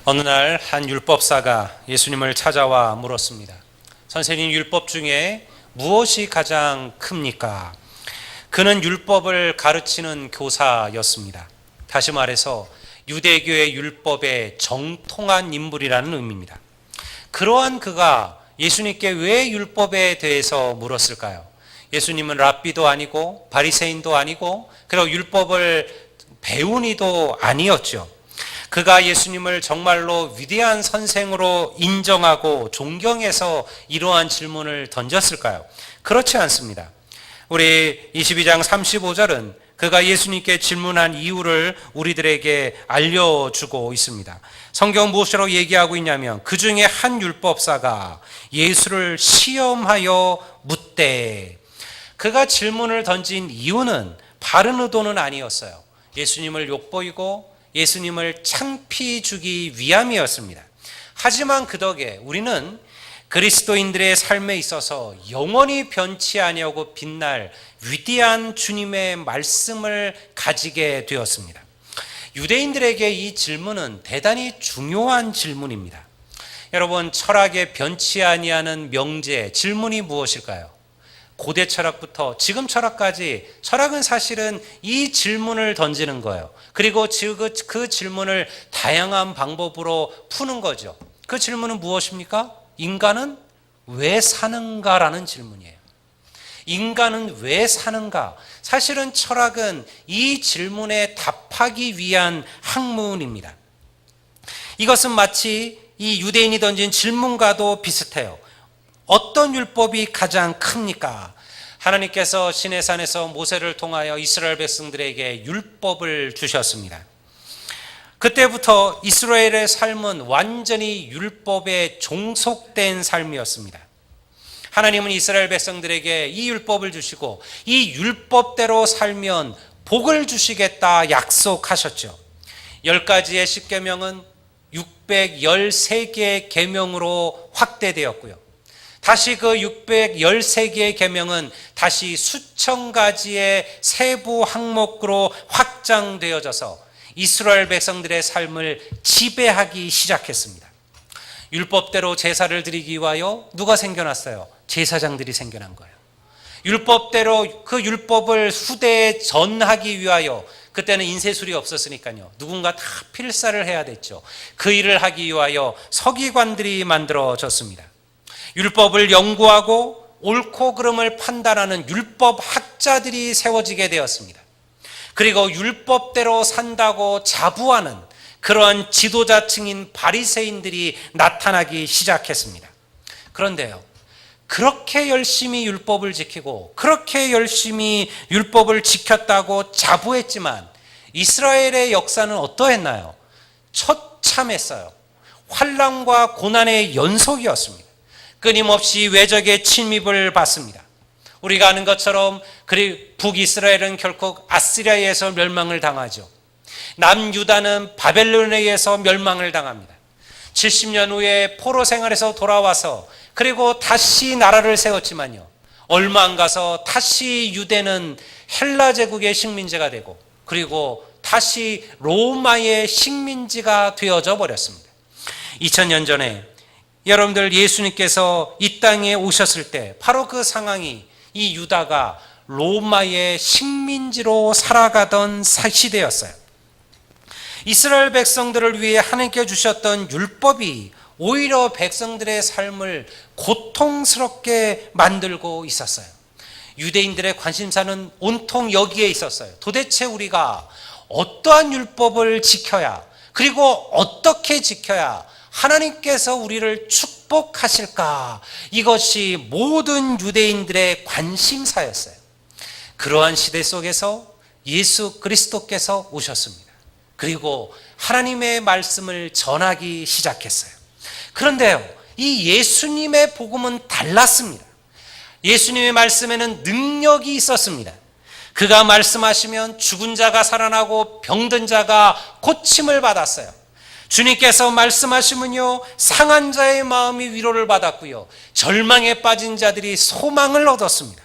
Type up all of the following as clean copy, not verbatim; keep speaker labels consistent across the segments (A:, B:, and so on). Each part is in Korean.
A: 어느 날 한 율법사가 예수님을 찾아와 물었습니다. 선생님, 율법 중에 무엇이 가장 큽니까? 그는 율법을 가르치는 교사였습니다. 다시 말해서 유대교의 율법에 정통한 인물이라는 의미입니다. 그러한 그가 예수님께 왜 율법에 대해서 물었을까요? 예수님은 랍비도 아니고 바리새인도 아니고 그리고 율법을 배운 이도 아니었죠. 그가 예수님을 정말로 위대한 선생으로 인정하고 존경해서 이러한 질문을 던졌을까요? 그렇지 않습니다. 우리 22장 35절은 그가 예수님께 질문한 이유를 우리들에게 알려주고 있습니다. 성경 무엇이라고 얘기하고 있냐면 그 중에 한 율법사가 예수를 시험하여 묻되, 그가 질문을 던진 이유는 바른 의도는 아니었어요. 예수님을 욕보이고 예수님을 창피해 주기 위함이었습니다. 하지만 그 덕에 우리는 그리스도인들의 삶에 있어서 영원히 변치 아니하고 빛날 위대한 주님의 말씀을 가지게 되었습니다. 유대인들에게 이 질문은 대단히 중요한 질문입니다. 여러분, 철학의 변치 아니하는 명제, 질문이 무엇일까요? 고대 철학부터 지금 철학까지, 철학은 사실은 이 질문을 던지는 거예요. 그리고 그 질문을 다양한 방법으로 푸는 거죠. 그 질문은 무엇입니까? 인간은 왜 사는가라는 질문이에요. 인간은 왜 사는가? 사실은 철학은 이 질문에 답하기 위한 학문입니다. 이것은 마치 이 유대인이 던진 질문과도 비슷해요. 어떤 율법이 가장 큽니까? 하나님께서 시내산에서 모세를 통하여 이스라엘 백성들에게 율법을 주셨습니다. 그때부터 이스라엘의 삶은 완전히 율법에 종속된 삶이었습니다. 하나님은 이스라엘 백성들에게 이 율법을 주시고 이 율법대로 살면 복을 주시겠다 약속하셨죠. 10가지의 십계명은 613개의 계명으로 확대되었고요. 다시 그 613개의 계명은 다시 수천 가지의 세부 항목으로 확장되어져서 이스라엘 백성들의 삶을 지배하기 시작했습니다. 율법대로 제사를 드리기 위하여 누가 생겨났어요? 제사장들이 생겨난 거예요. 율법대로 그 율법을 후대에 전하기 위하여, 그때는 인쇄술이 없었으니까요, 누군가 다 필사를 해야 됐죠. 그 일을 하기 위하여 서기관들이 만들어졌습니다. 율법을 연구하고 옳고 그름을 판단하는 율법 학자들이 세워지게 되었습니다. 그리고 율법대로 산다고 자부하는 그러한 지도자층인 바리새인들이 나타나기 시작했습니다. 그런데요, 그렇게 열심히 율법을 지키고 그렇게 열심히 율법을 지켰다고 자부했지만 이스라엘의 역사는 어떠했나요? 처참했어요. 환난과 고난의 연속이었습니다. 끊임없이 외적의 침입을 받습니다. 우리가 아는 것처럼 북이스라엘은 결국 아시리아에서 멸망을 당하죠. 남유다는 바벨론에 의해서 멸망을 당합니다. 70년 후에 포로 생활에서 돌아와서 그리고 다시 나라를 세웠지만요, 얼마 안 가서 다시 유대는 헬라 제국의 식민지가 되고 그리고 다시 로마의 식민지가 되어져 버렸습니다. 2000년 전에 여러분들, 예수님께서 이 땅에 오셨을 때 바로 그 상황이 이 유다가 로마의 식민지로 살아가던 시대였어요. 이스라엘 백성들을 위해 하나님께 주셨던 율법이 오히려 백성들의 삶을 고통스럽게 만들고 있었어요. 유대인들의 관심사는 온통 여기에 있었어요. 도대체 우리가 어떠한 율법을 지켜야, 그리고 어떻게 지켜야 하나님께서 우리를 축복하실까? 이것이 모든 유대인들의 관심사였어요. 그러한 시대 속에서 예수 그리스도께서 오셨습니다. 그리고 하나님의 말씀을 전하기 시작했어요. 그런데요, 이 예수님의 복음은 달랐습니다. 예수님의 말씀에는 능력이 있었습니다. 그가 말씀하시면 죽은 자가 살아나고 병든 자가 고침을 받았어요. 주님께서 말씀하시면요, 상한 자의 마음이 위로를 받았고요, 절망에 빠진 자들이 소망을 얻었습니다.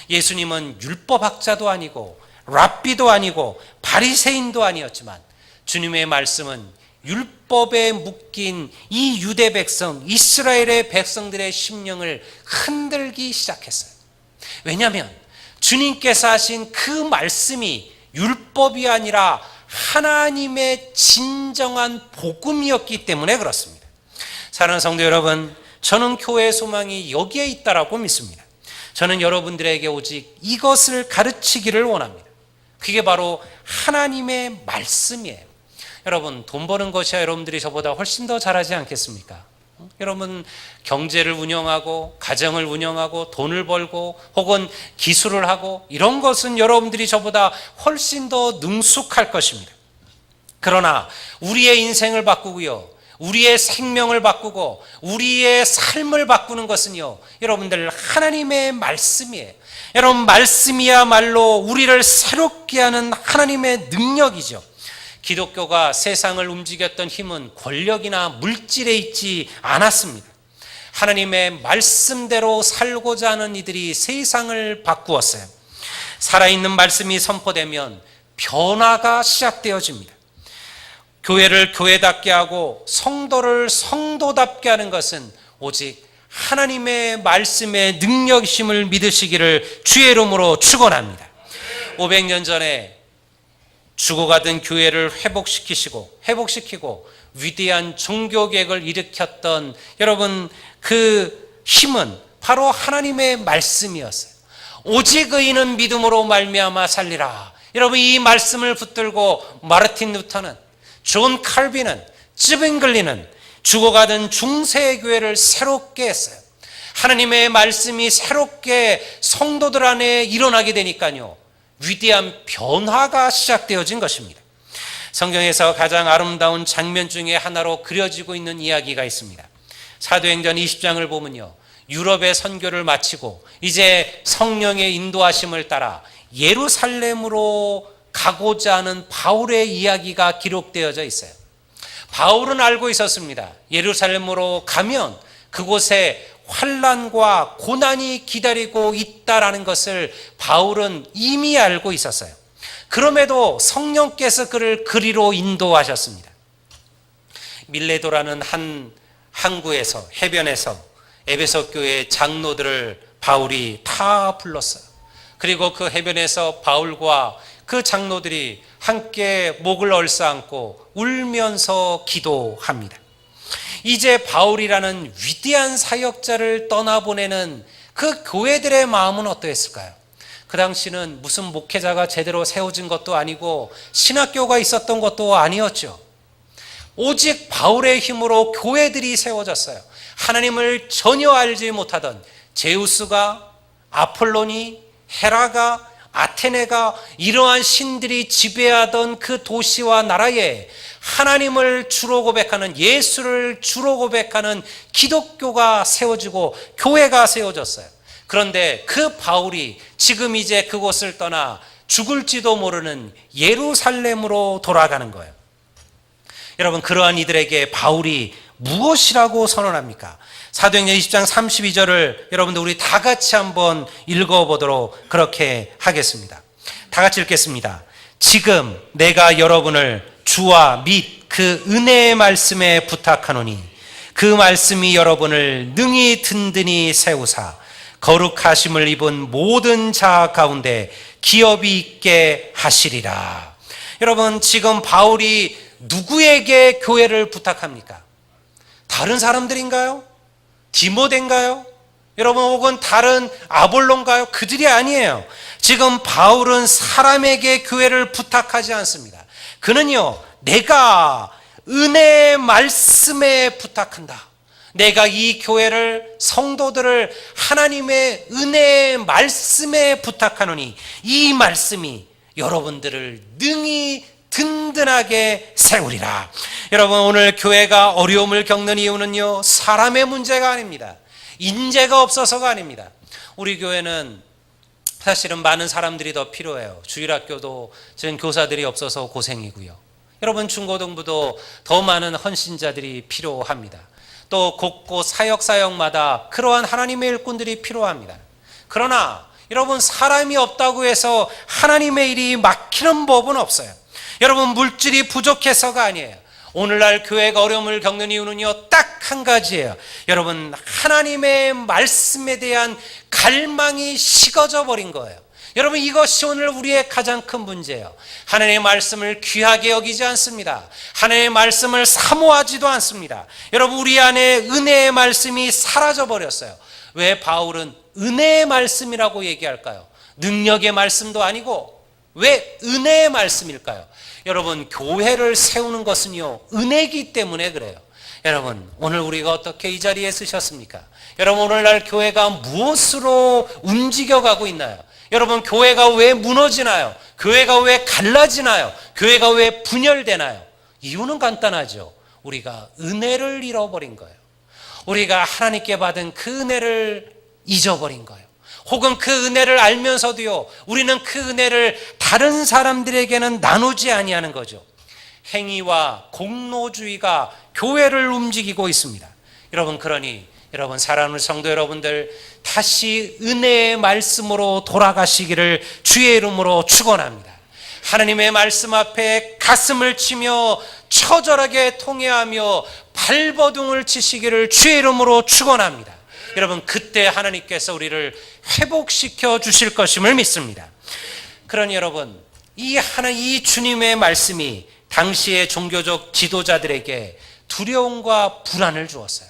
A: 예수님은 율법학자도 아니고 랍비도 아니고 바리새인도 아니었지만 주님의 말씀은 율법에 묶인 이 유대 백성, 이스라엘의 백성들의 심령을 흔들기 시작했어요. 왜냐하면 주님께서 하신 그 말씀이 율법이 아니라 하나님의 진정한 복음이었기 때문에 그렇습니다. 사랑하는 성도 여러분, 저는 교회의 소망이 여기에 있다라고 믿습니다. 저는 여러분들에게 오직 이것을 가르치기를 원합니다. 그게 바로 하나님의 말씀이에요. 여러분, 돈 버는 것이야 여러분들이 저보다 훨씬 더 잘하지 않겠습니까? 여러분, 경제를 운영하고 가정을 운영하고 돈을 벌고 혹은 기술을 하고 이런 것은 여러분들이 저보다 훨씬 더 능숙할 것입니다. 그러나 우리의 인생을 바꾸고요, 우리의 생명을 바꾸고 우리의 삶을 바꾸는 것은요, 여러분들 하나님의 말씀이에요. 여러분, 말씀이야말로 우리를 새롭게 하는 하나님의 능력이죠. 기독교가 세상을 움직였던 힘은 권력이나 물질에 있지 않았습니다. 하나님의 말씀대로 살고자 하는 이들이 세상을 바꾸었어요. 살아있는 말씀이 선포되면 변화가 시작되어집니다. 교회를 교회답게 하고 성도를 성도답게 하는 것은 오직 하나님의 말씀의 능력이심을 믿으시기를 주의 이름으로 축원합니다. 500년 전에 죽어가던 교회를 회복시키고 위대한 종교개혁을 일으켰던 여러분, 그 힘은 바로 하나님의 말씀이었어요. 오직 의인은 믿음으로 말미암아 살리라. 여러분, 이 말씀을 붙들고 마르틴 루터는, 존 칼빈은, 쯔빙글리는 죽어가던 중세 교회를 새롭게 했어요. 하나님의 말씀이 새롭게 성도들 안에 일어나게 되니까요, 위대한 변화가 시작되어진 것입니다. 성경에서 가장 아름다운 장면 중에 하나로 그려지고 있는 이야기가 있습니다. 사도행전 20장을 보면요, 유럽의 선교를 마치고 이제 성령의 인도하심을 따라 예루살렘으로 가고자 하는 바울의 이야기가 기록되어져 있어요. 바울은 알고 있었습니다. 예루살렘으로 가면 그곳에 환난과 고난이 기다리고 있다라는 것을 바울은 이미 알고 있었어요. 그럼에도 성령께서 그를 그리로 인도하셨습니다. 밀레도라는 한 항구에서, 해변에서 에베소 교회 장로들을 바울이 다 불렀어요. 그리고 그 해변에서 바울과 그 장로들이 함께 목을 얼싸안고 울면서 기도합니다. 이제 바울이라는 위대한 사역자를 떠나보내는 그 교회들의 마음은 어떠했을까요? 그 당시는 무슨 목회자가 제대로 세워진 것도 아니고 신학교가 있었던 것도 아니었죠. 오직 바울의 힘으로 교회들이 세워졌어요. 하나님을 전혀 알지 못하던 제우스가, 아폴로니, 헤라가, 아테네가, 이러한 신들이 지배하던 그 도시와 나라에 하나님을 주로 고백하는, 예수를 주로 고백하는 기독교가 세워지고 교회가 세워졌어요. 그런데 그 바울이 지금 이제 그곳을 떠나 죽을지도 모르는 예루살렘으로 돌아가는 거예요. 여러분, 그러한 이들에게 바울이 무엇이라고 선언합니까? 사도행전 20장 32절을 여러분들 우리 다 같이 한번 읽어보도록 그렇게 하겠습니다. 다 같이 읽겠습니다. 지금 내가 여러분을 주와 및 그 은혜의 말씀에 부탁하노니 그 말씀이 여러분을 능히 든든히 세우사 거룩하심을 입은 모든 자 가운데 기업이 있게 하시리라. 여러분, 지금 바울이 누구에게 교회를 부탁합니까? 다른 사람들인가요? 디모데인가요? 여러분, 혹은 다른 아볼론가요? 그들이 아니에요. 지금 바울은 사람에게 교회를 부탁하지 않습니다. 그는요, 내가 은혜의 말씀에 부탁한다. 내가 이 교회를, 성도들을 하나님의 은혜의 말씀에 부탁하노니 이 말씀이 여러분들을 능히 든든하게 세우리라. 여러분, 오늘 교회가 어려움을 겪는 이유는요, 사람의 문제가 아닙니다. 인재가 없어서가 아닙니다. 우리 교회는 사실은 많은 사람들이 더 필요해요. 주일학교도 지금 교사들이 없어서 고생이고요. 여러분, 중고등부도 더 많은 헌신자들이 필요합니다. 또 곳곳 사역마다 그러한 하나님의 일꾼들이 필요합니다. 그러나 여러분, 사람이 없다고 해서 하나님의 일이 막히는 법은 없어요. 여러분, 물질이 부족해서가 아니에요. 오늘날 교회가 어려움을 겪는 이유는요, 딱 한 가지예요. 여러분, 하나님의 말씀에 대한 갈망이 식어져 버린 거예요. 여러분, 이것이 오늘 우리의 가장 큰 문제예요. 하나님의 말씀을 귀하게 여기지 않습니다. 하나님의 말씀을 사모하지도 않습니다. 여러분, 우리 안에 은혜의 말씀이 사라져 버렸어요. 왜 바울은 은혜의 말씀이라고 얘기할까요? 능력의 말씀도 아니고 왜 은혜의 말씀일까요? 여러분, 교회를 세우는 것은요, 은혜이기 때문에 그래요. 여러분, 오늘 우리가 어떻게 이 자리에 서셨습니까? 여러분, 오늘날 교회가 무엇으로 움직여가고 있나요? 여러분, 교회가 왜 무너지나요? 교회가 왜 갈라지나요? 교회가 왜 분열되나요? 이유는 간단하죠. 우리가 은혜를 잃어버린 거예요. 우리가 하나님께 받은 그 은혜를 잊어버린 거예요. 혹은 그 은혜를 알면서도요, 우리는 그 은혜를 다른 사람들에게는 나누지 아니하는 거죠. 행위와 공로주의가 교회를 움직이고 있습니다. 여러분, 그러니 여러분, 사랑하는 성도 여러분들, 다시 은혜의 말씀으로 돌아가시기를 주의 이름으로 축원합니다. 하나님의 말씀 앞에 가슴을 치며 처절하게 통회하며 발버둥을 치시기를 주의 이름으로 축원합니다. 여러분, 그때 하나님께서 우리를 회복시켜 주실 것임을 믿습니다. 그러니 여러분, 이 주님의 말씀이 당시의 종교적 지도자들에게 두려움과 불안을 주었어요.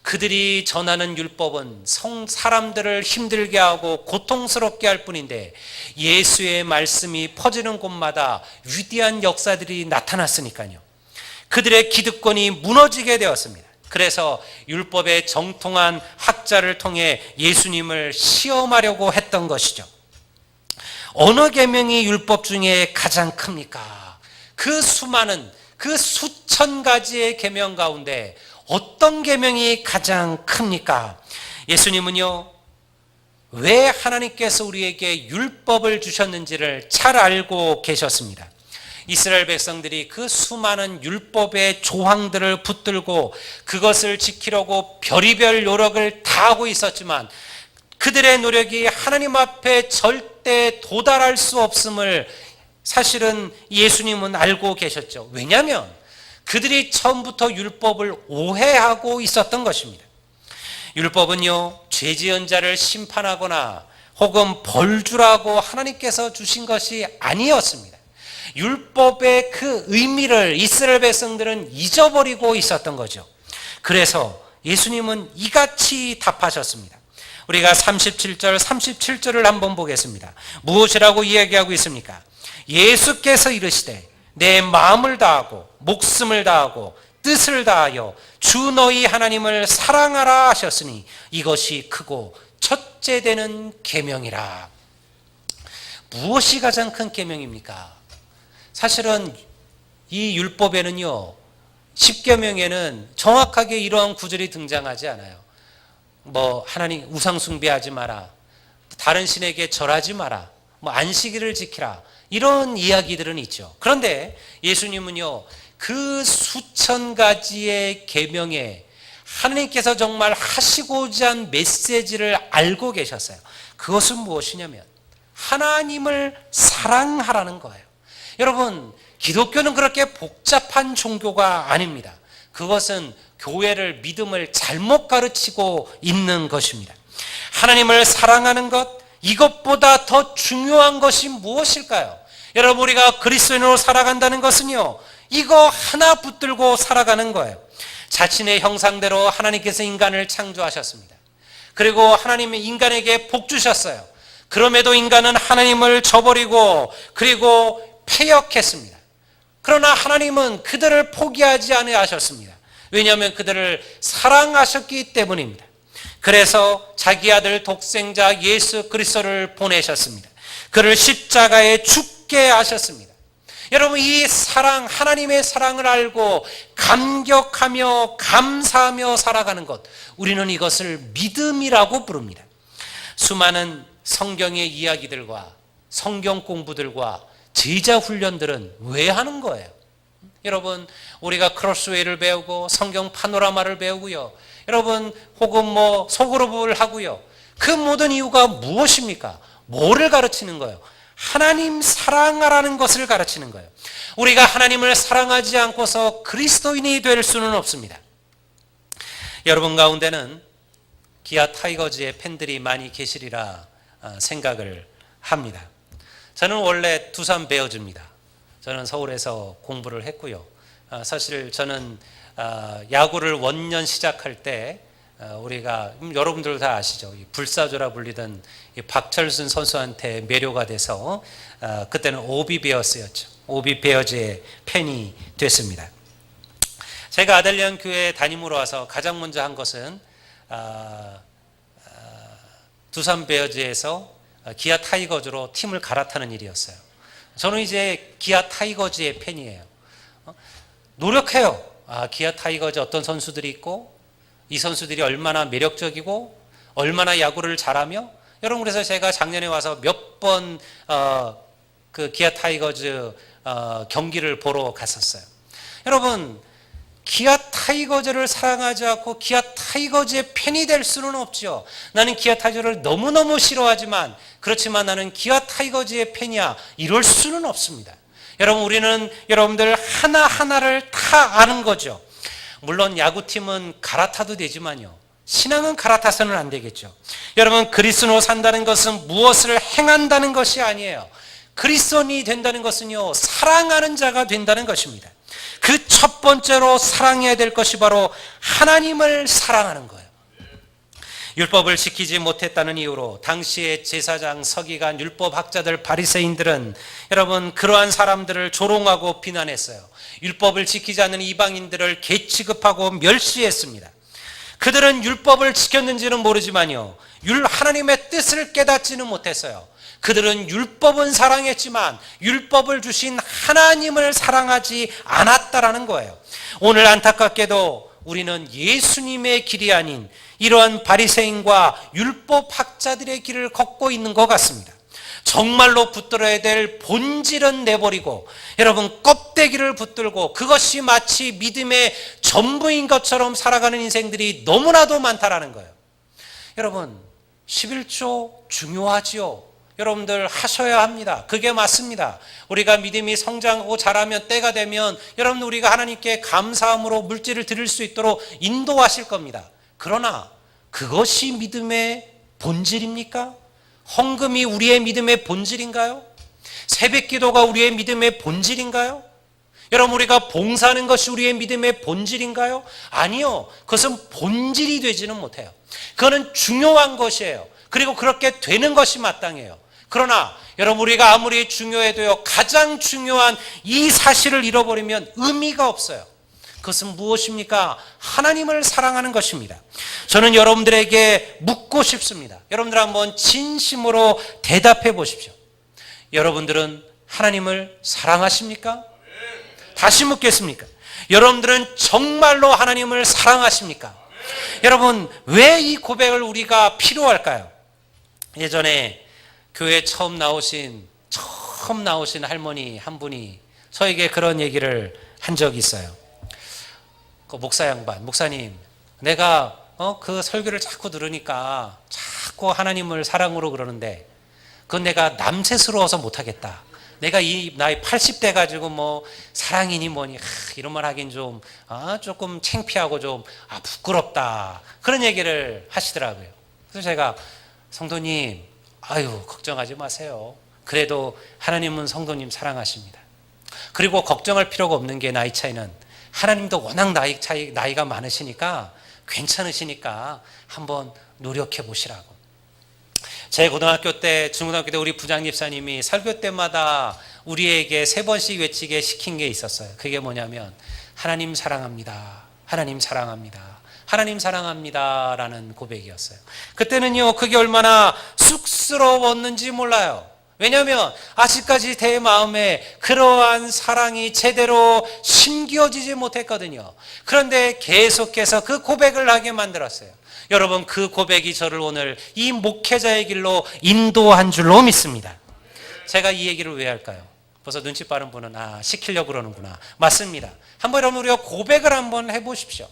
A: 그들이 전하는 율법은 사람들을 힘들게 하고 고통스럽게 할 뿐인데, 예수의 말씀이 퍼지는 곳마다 위대한 역사들이 나타났으니까요. 그들의 기득권이 무너지게 되었습니다. 그래서 율법에 정통한 학자를 통해 예수님을 시험하려고 했던 것이죠. 어느 계명이 율법 중에 가장 큽니까? 그 수많은, 그 수천 가지의 계명 가운데 어떤 계명이 가장 큽니까? 예수님은요, 왜 하나님께서 우리에게 율법을 주셨는지를 잘 알고 계셨습니다. 이스라엘 백성들이 그 수많은 율법의 조항들을 붙들고 그것을 지키려고 별의별 노력을 다하고 있었지만, 그들의 노력이 하나님 앞에 절대 도달할 수 없음을 사실은 예수님은 알고 계셨죠. 왜냐하면 그들이 처음부터 율법을 오해하고 있었던 것입니다. 율법은요, 죄 지은 자를 심판하거나 혹은 벌 주라고 하나님께서 주신 것이 아니었습니다. 율법의 그 의미를 이스라엘 백성들은 잊어버리고 있었던 거죠. 그래서 예수님은 이같이 답하셨습니다. 우리가 37절을 한번 보겠습니다. 무엇이라고 이야기하고 있습니까? 예수께서 이르시되 내 마음을 다하고 목숨을 다하고 뜻을 다하여 주 너희 하나님을 사랑하라 하셨으니 이것이 크고 첫째 되는 계명이라. 무엇이 가장 큰 계명입니까? 사실은 이 율법에는요, 10계명에는 정확하게 이러한 구절이 등장하지 않아요. 하나님 우상 숭배하지 마라, 다른 신에게 절하지 마라, 안식일을 지키라, 이런 이야기들은 있죠. 그런데 예수님은요, 그 수천 가지의 계명에 하나님께서 정말 하시고자 한 메시지를 알고 계셨어요. 그것은 무엇이냐면 하나님을 사랑하라는 거예요. 여러분, 기독교는 그렇게 복잡한 종교가 아닙니다. 그것은 교회를, 믿음을 잘못 가르치고 있는 것입니다. 하나님을 사랑하는 것, 이것보다 더 중요한 것이 무엇일까요? 여러분, 우리가 그리스도인으로 살아간다는 것은요, 이거 하나 붙들고 살아가는 거예요. 자신의 형상대로 하나님께서 인간을 창조하셨습니다. 그리고 하나님이 인간에게 복 주셨어요. 그럼에도 인간은 하나님을 저버리고 그리고 패역했습니다. 그러나 하나님은 그들을 포기하지 않으셨습니다. 왜냐하면 그들을 사랑하셨기 때문입니다. 그래서 자기 아들 독생자 예수 그리스도를 보내셨습니다. 그를 십자가에 죽게 하셨습니다. 여러분, 이 사랑, 하나님의 사랑을 알고 감격하며 감사하며 살아가는 것, 우리는 이것을 믿음이라고 부릅니다. 수많은 성경의 이야기들과 성경 공부들과 제자 훈련들은 왜 하는 거예요? 여러분, 우리가 크로스웨이를 배우고 성경 파노라마를 배우고요, 여러분, 혹은 소그룹을 하고요, 그 모든 이유가 무엇입니까? 뭐를 가르치는 거예요? 하나님 사랑하라는 것을 가르치는 거예요. 우리가 하나님을 사랑하지 않고서 그리스도인이 될 수는 없습니다. 여러분 가운데는 기아 타이거즈의 팬들이 많이 계시리라 생각을 합니다. 저는 원래 두산 베어즈입니다. 저는 서울에서 공부를 했고요. 사실 저는 야구를 원년 시작할 때 우리가 여러분들 다 아시죠. 불사조라 불리던 박철순 선수한테 매료가 돼서 그때는 오비 베어스였죠. 오비 베어즈의 팬이 됐습니다. 제가 아델리안 교회에 담임으로 와서 가장 먼저 한 것은 두산 베어즈에서 기아 타이거즈로 팀을 갈아타는 일이었어요. 저는 이제 기아 타이거즈의 팬이에요. 노력해요. 기아 타이거즈 어떤 선수들이 있고 이 선수들이 얼마나 매력적이고 얼마나 야구를 잘하며, 여러분 그래서 제가 작년에 와서 몇 번 그 기아 타이거즈 경기를 보러 갔었어요. 여러분 기아 타이거즈를 사랑하지 않고 기아 타이거즈의 팬이 될 수는 없죠. 나는 기아 타이거즈를 너무너무 싫어하지만 그렇지만 나는 기아 타이거즈의 팬이야, 이럴 수는 없습니다. 여러분 우리는 여러분들 하나하나를 다 아는 거죠. 물론 야구팀은 갈아타도 되지만요, 신앙은 갈아타서는 안 되겠죠. 여러분 그리스도로 산다는 것은 무엇을 행한다는 것이 아니에요. 그리스도인이 된다는 것은요, 사랑하는 자가 된다는 것입니다. 그 첫 번째로 사랑해야 될 것이 바로 하나님을 사랑하는 거예요. 율법을 지키지 못했다는 이유로 당시의 제사장, 서기관, 율법학자들, 바리새인들은 여러분 그러한 사람들을 조롱하고 비난했어요. 율법을 지키지 않는 이방인들을 개취급하고 멸시했습니다. 그들은 율법을 지켰는지는 모르지만요, 하나님의 뜻을 깨닫지는 못했어요. 그들은 율법은 사랑했지만 율법을 주신 하나님을 사랑하지 않았다라는 거예요. 오늘 안타깝게도 우리는 예수님의 길이 아닌 이러한 바리새인과 율법학자들의 길을 걷고 있는 것 같습니다. 정말로 붙들어야 될 본질은 내버리고 여러분 껍데기를 붙들고 그것이 마치 믿음의 전부인 것처럼 살아가는 인생들이 너무나도 많다라는 거예요. 여러분 11조 중요하지요. 여러분들 하셔야 합니다. 그게 맞습니다. 우리가 믿음이 성장하고 자라면 때가 되면 여러분 우리가 하나님께 감사함으로 물질을 드릴 수 있도록 인도하실 겁니다. 그러나 그것이 믿음의 본질입니까? 헌금이 우리의 믿음의 본질인가요? 새벽기도가 우리의 믿음의 본질인가요? 여러분 우리가 봉사하는 것이 우리의 믿음의 본질인가요? 아니요. 그것은 본질이 되지는 못해요. 그거는 중요한 것이에요. 그리고 그렇게 되는 것이 마땅해요. 그러나 여러분 우리가 아무리 중요해도요, 가장 중요한 이 사실을 잃어버리면 의미가 없어요. 그것은 무엇입니까? 하나님을 사랑하는 것입니다. 저는 여러분들에게 묻고 싶습니다. 여러분들 한번 진심으로 대답해 보십시오. 여러분들은 하나님을 사랑하십니까? 다시 묻겠습니까? 여러분들은 정말로 하나님을 사랑하십니까? 여러분 왜 이 고백을 우리가 필요할까요? 예전에 교회 처음 나오신 할머니 한 분이 저에게 그런 얘기를 한 적이 있어요. 그 목사 양반, 목사님, 내가 그 설교를 자꾸 들으니까 자꾸 하나님을 사랑으로 그러는데 그건 내가 남새스러워서 못하겠다. 내가 이 나이 80대 가지고 뭐 사랑이니 뭐니 이런 말 하긴 좀 조금 창피하고 좀 부끄럽다, 그런 얘기를 하시더라고요. 그래서 제가 성도님, 걱정하지 마세요. 그래도 하나님은 성도님 사랑하십니다. 그리고 걱정할 필요가 없는 게 나이 차이는, 하나님도 워낙 나이가 많으시니까 괜찮으시니까 한번 노력해 보시라고. 제 고등학교 때, 중고등학교 때 우리 부장 집사님이 설교 때마다 우리에게 3번씩 외치게 시킨 게 있었어요. 그게 뭐냐면 하나님 사랑합니다. 하나님 사랑합니다. 하나님 사랑합니다 라는 고백이었어요. 그때는요 그게 얼마나 쑥스러웠는지 몰라요. 왜냐하면 아직까지 제 마음에 그러한 사랑이 제대로 심겨지지 못했거든요. 그런데 계속해서 그 고백을 하게 만들었어요. 여러분 그 고백이 저를 오늘 이 목회자의 길로 인도한 줄로 믿습니다. 제가 이 얘기를 왜 할까요? 벌써 눈치 빠른 분은 시키려고 그러는구나. 맞습니다. 한번 여러분 우리가 고백을 한번 해보십시오.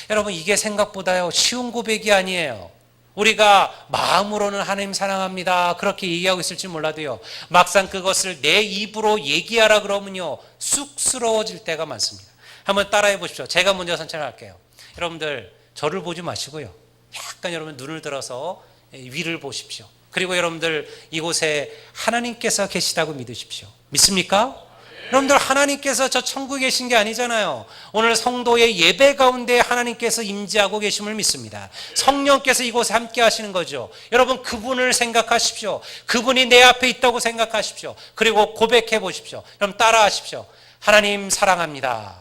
A: 여러분 이게 생각보다요 쉬운 고백이 아니에요. 우리가 마음으로는 하나님 사랑합니다 그렇게 얘기하고 있을지 몰라도요, 막상 그것을 내 입으로 얘기하라 그러면요 쑥스러워질 때가 많습니다. 한번 따라해 보십시오. 제가 먼저 선창할게요. 여러분들 저를 보지 마시고요, 약간 여러분 눈을 들어서 위를 보십시오. 그리고 여러분들 이곳에 하나님께서 계시다고 믿으십시오. 믿습니까? 여러분들 하나님께서 저 천국에 계신 게 아니잖아요. 오늘 성도의 예배 가운데 하나님께서 임재하고 계심을 믿습니다. 성령께서 이곳에 함께 하시는 거죠. 여러분 그분을 생각하십시오. 그분이 내 앞에 있다고 생각하십시오. 그리고 고백해 보십시오. 그럼 따라 하십시오. 하나님 사랑합니다.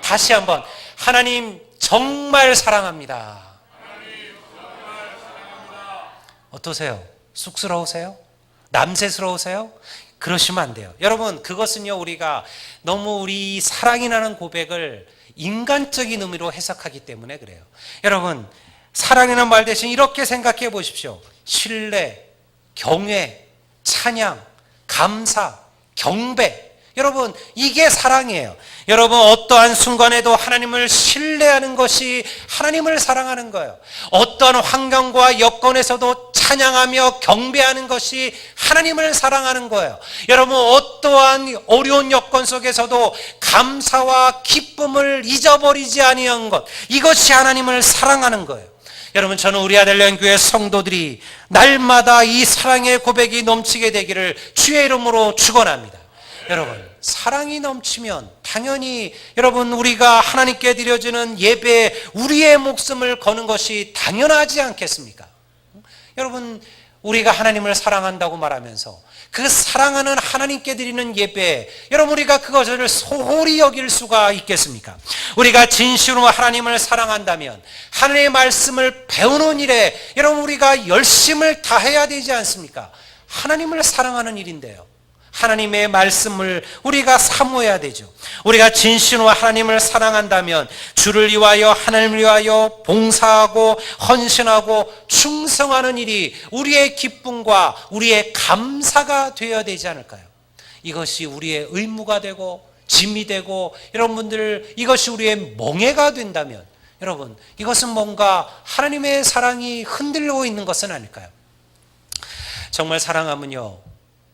A: 다시 한번, 하나님 정말 사랑합니다. 어떠세요? 쑥스러우세요? 남새스러우세요? 그러시면 안 돼요. 여러분 그것은요, 우리가 너무 우리 사랑이 나는 고백을 인간적인 의미로 해석하기 때문에 그래요. 여러분 사랑이라는 말 대신 이렇게 생각해 보십시오. 신뢰, 경외, 찬양, 감사, 경배, 여러분 이게 사랑이에요. 여러분 어떠한 순간에도 하나님을 신뢰하는 것이 하나님을 사랑하는 거예요. 어떠한 환경과 여건에서도 찬양하며 경배하는 것이 하나님을 사랑하는 거예요. 여러분 어떠한 어려운 여건 속에서도 감사와 기쁨을 잊어버리지 아니한 것, 이것이 하나님을 사랑하는 거예요. 여러분 저는 우리 아들령 교회 성도들이 날마다 이 사랑의 고백이 넘치게 되기를 주의 이름으로 축원합니다. 여러분 사랑이 넘치면 당연히 여러분 우리가 하나님께 드려지는 예배에 우리의 목숨을 거는 것이 당연하지 않겠습니까? 여러분 우리가 하나님을 사랑한다고 말하면서 그 사랑하는 하나님께 드리는 예배, 여러분 우리가 그것을 소홀히 여길 수가 있겠습니까? 우리가 진심으로 하나님을 사랑한다면 하나님의 말씀을 배우는 일에 여러분 우리가 열심을 다해야 되지 않습니까? 하나님을 사랑하는 일인데요, 하나님의 말씀을 우리가 사모해야 되죠. 우리가 진심으로 하나님을 사랑한다면 주를 위하여 하나님을 위하여 봉사하고 헌신하고 충성하는 일이 우리의 기쁨과 우리의 감사가 되어야 되지 않을까요? 이것이 우리의 의무가 되고 짐이 되고 여러분들 이것이 우리의 멍해가 된다면 여러분 이것은 뭔가 하나님의 사랑이 흔들리고 있는 것은 아닐까요? 정말 사랑하면요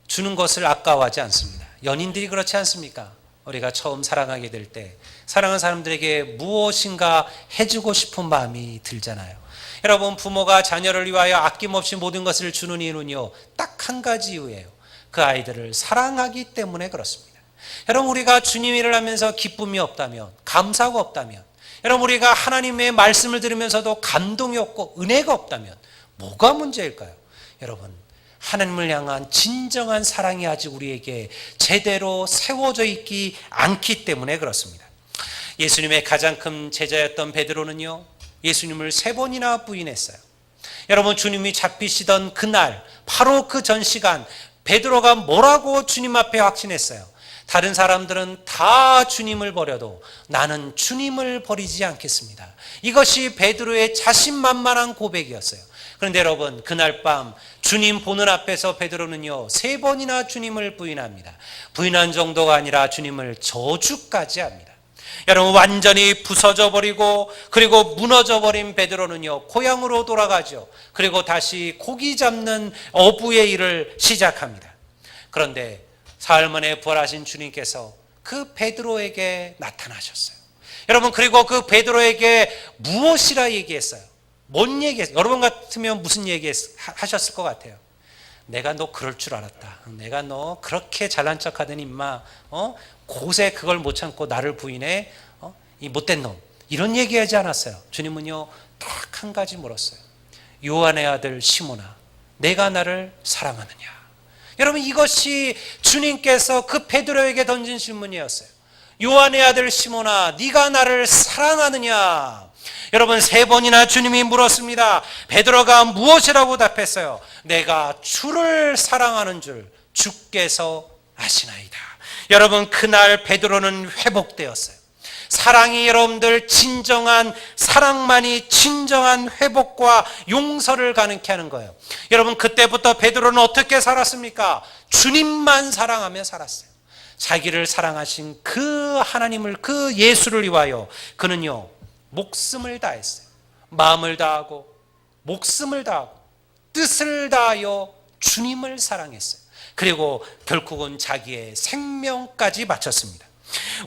A: 주는 것을 아까워하지 않습니다. 연인들이 그렇지 않습니까? 우리가 처음 사랑하게 될 때 사랑하는 사람들에게 무엇인가 해주고 싶은 마음이 들잖아요. 여러분 부모가 자녀를 위하여 아낌없이 모든 것을 주는 이유는요 딱 한 가지 이유예요. 그 아이들을 사랑하기 때문에 그렇습니다. 여러분 우리가 주님 일을 하면서 기쁨이 없다면, 감사가 없다면, 여러분 우리가 하나님의 말씀을 들으면서도 감동이 없고 은혜가 없다면 뭐가 문제일까요? 여러분 하나님을 향한 진정한 사랑이 아직 우리에게 제대로 세워져 있지 않기 때문에 그렇습니다. 예수님의 가장 큰 제자였던 베드로는요 예수님을 3번이나 부인했어요. 여러분 주님이 잡히시던 그날 바로 그 전 시간 베드로가 뭐라고 주님 앞에 확신했어요? 다른 사람들은 다 주님을 버려도 나는 주님을 버리지 않겠습니다. 이것이 베드로의 자신만만한 고백이었어요. 그런데 여러분 그날 밤 주님 보는 앞에서 베드로는요 3번이나 주님을 부인합니다. 부인한 정도가 아니라 주님을 저주까지 합니다. 여러분 완전히 부서져 버리고 그리고 무너져 버린 베드로는요 고향으로 돌아가죠. 그리고 다시 고기 잡는 어부의 일을 시작합니다. 그런데 사흘 만에 부활하신 주님께서 그 베드로에게 나타나셨어요. 여러분 그리고 그 베드로에게 무엇이라 얘기했어요? 뭔 얘기했어요? 여러분 같으면 무슨 얘기 하셨을 것 같아요? 내가 너 그럴 줄 알았다. 내가 너 그렇게 잘난 척하더니 임마 곳에 그걸 못 참고 나를 부인해? 이 못된 놈. 이런 얘기하지 않았어요. 주님은요 딱 한 가지 물었어요. 요한의 아들 시몬아, 내가 나를 사랑하느냐? 여러분 이것이 주님께서 그 베드로에게 던진 질문이었어요. 요한의 아들 시몬아, 네가 나를 사랑하느냐? 여러분 3번이나 주님이 물었습니다. 베드로가 무엇이라고 답했어요? 내가 주를 사랑하는 줄 주께서 아시나이다. 여러분 그날 베드로는 회복되었어요. 사랑이 여러분들 진정한 사랑만이 진정한 회복과 용서를 가능케 하는 거예요. 여러분 그때부터 베드로는 어떻게 살았습니까? 주님만 사랑하며 살았어요. 자기를 사랑하신 그 하나님을, 그 예수를 위하여 그는요 목숨을 다했어요. 마음을 다하고 목숨을 다하고 뜻을 다하여 주님을 사랑했어요. 그리고 결국은 자기의 생명까지 바쳤습니다.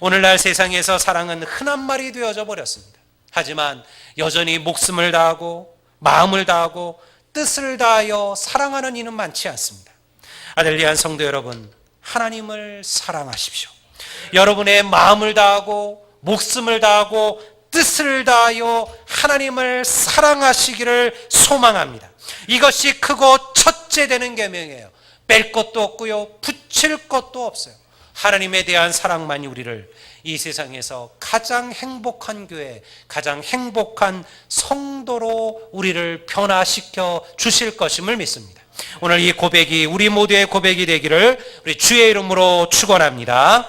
A: 오늘날 세상에서 사랑은 흔한 말이 되어져 버렸습니다. 하지만 여전히 목숨을 다하고 마음을 다하고 뜻을 다하여 사랑하는 이는 많지 않습니다. 아델리안 성도 여러분, 하나님을 사랑하십시오. 여러분의 마음을 다하고 목숨을 다하고 뜻을 다하여 하나님을 사랑하시기를 소망합니다. 이것이 크고 첫째 되는 계명이에요. 뺄 것도 없고요, 붙일 것도 없어요. 하나님에 대한 사랑만이 우리를 이 세상에서 가장 행복한 교회, 가장 행복한 성도로 우리를 변화시켜 주실 것임을 믿습니다. 오늘 이 고백이 우리 모두의 고백이 되기를 우리 주의 이름으로 축원합니다.